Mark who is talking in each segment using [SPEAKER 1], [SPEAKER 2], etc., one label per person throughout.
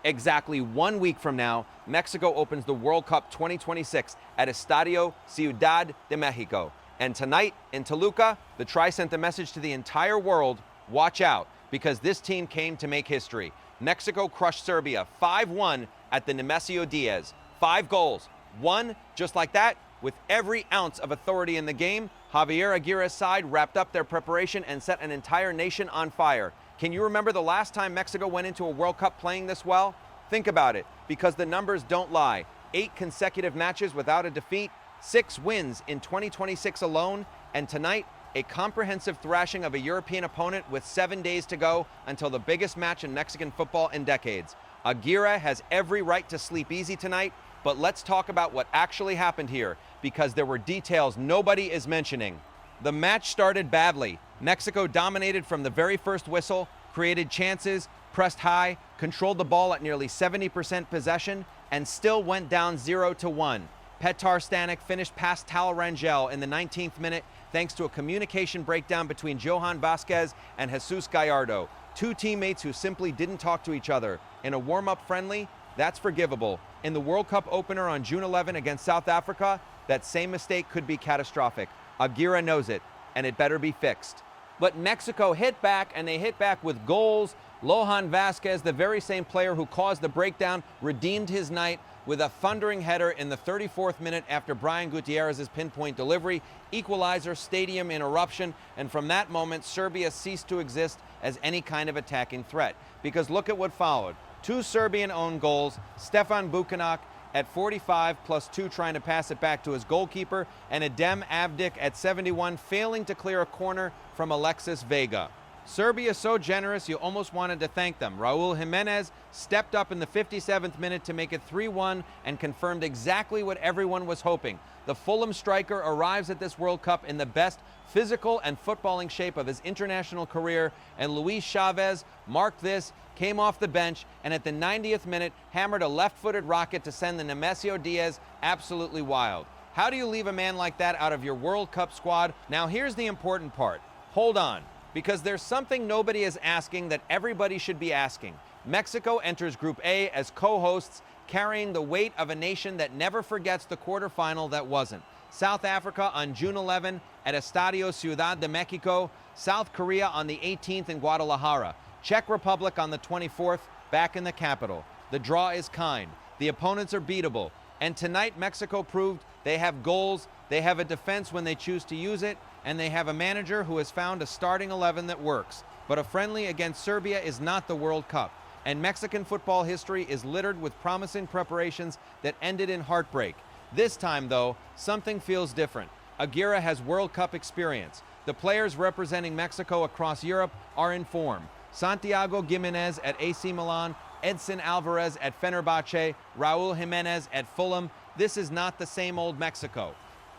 [SPEAKER 1] Exactly 1 week from now, Mexico opens the World Cup 2026 at Estadio Ciudad de México. And tonight in Toluca, the Tri sent the message to the entire world, watch out, because this team came to make history. Mexico crushed Serbia 5-1 at the Nemesio Diez. 5 goals, one just like that, with every ounce of authority in the game. Javier Aguirre's side wrapped up their preparation and set an entire nation on fire. Can you remember the last time Mexico went into a World Cup playing this well? Think about it, because the numbers don't lie. 8 consecutive matches without a defeat, 6 wins in 2026 alone, and tonight, a comprehensive thrashing of a European opponent with 7 days to go until the biggest match in Mexican football in decades. Aguirre has every right to sleep easy tonight, but let's talk about what actually happened here, because there were details nobody is mentioning. The match started badly. Mexico dominated from the very first whistle, created chances, pressed high, controlled the ball at nearly 70% possession, and still went down 0-1. Petar Stanek finished past Tal Rangel in the 19th minute thanks to a communication breakdown between Johan Vásquez and Jesus Gallardo, 2 teammates who simply didn't talk to each other. In a warm-up friendly, that's forgivable. In the World Cup opener on June 11 against South Africa, that same mistake could be catastrophic. Aguirre knows it, and it better be fixed. But Mexico hit back, and they hit back with goals. Johan Vásquez, the very same player who caused the breakdown, redeemed his night with a thundering header in the 34th minute after Brian Gutierrez's pinpoint delivery, equalizer, stadium in eruption, and from that moment, Serbia ceased to exist as any kind of attacking threat. Because look at what followed. 2 Serbian own goals, Stefan Bukanak at 45 plus 2 trying to pass it back to his goalkeeper, and Adem Avdic at 71 failing to clear a corner from Alexis Vega. Serbia so generous you almost wanted to thank them. Raúl Jiménez stepped up in the 57th minute to make it 3-1 and confirmed exactly what everyone was hoping. The Fulham striker arrives at this World Cup in the best physical and footballing shape of his international career, and Luis Chávez marked this, came off the bench, and at the 90th minute hammered a left-footed rocket to send the Nemesio Diez absolutely wild. How do you leave a man like that out of your World Cup squad? Now here's the important part. Hold on, because there's something nobody is asking that everybody should be asking. Mexico enters Group A as co-hosts, carrying the weight of a nation that never forgets the quarterfinal that wasn't. South Africa on June 11 at Estadio Ciudad de México, South Korea on the 18th in Guadalajara, Czech Republic on the 24th, back in the capital. The draw is kind, the opponents are beatable, and tonight Mexico proved they have goals, they have a defense when they choose to use it, and they have a manager who has found a starting 11 that works. But a friendly against Serbia is not the World Cup, and Mexican football history is littered with promising preparations that ended in heartbreak. This time, though, something feels different. Aguirre has World Cup experience. The players representing Mexico across Europe are in form. Santiago Jiménez at AC Milan, Edson Alvarez at Fenerbahce, Raúl Jiménez at Fulham. This is not the same old Mexico.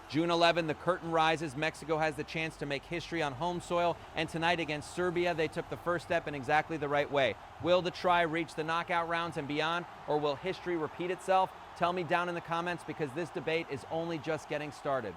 [SPEAKER 1] June 11, the curtain rises. Mexico has the chance to make history on home soil, and tonight against Serbia, they took the first step in exactly the right way. Will the try reach the knockout rounds and beyond, or will history repeat itself? Tell me down in the comments, because this debate is only just getting started.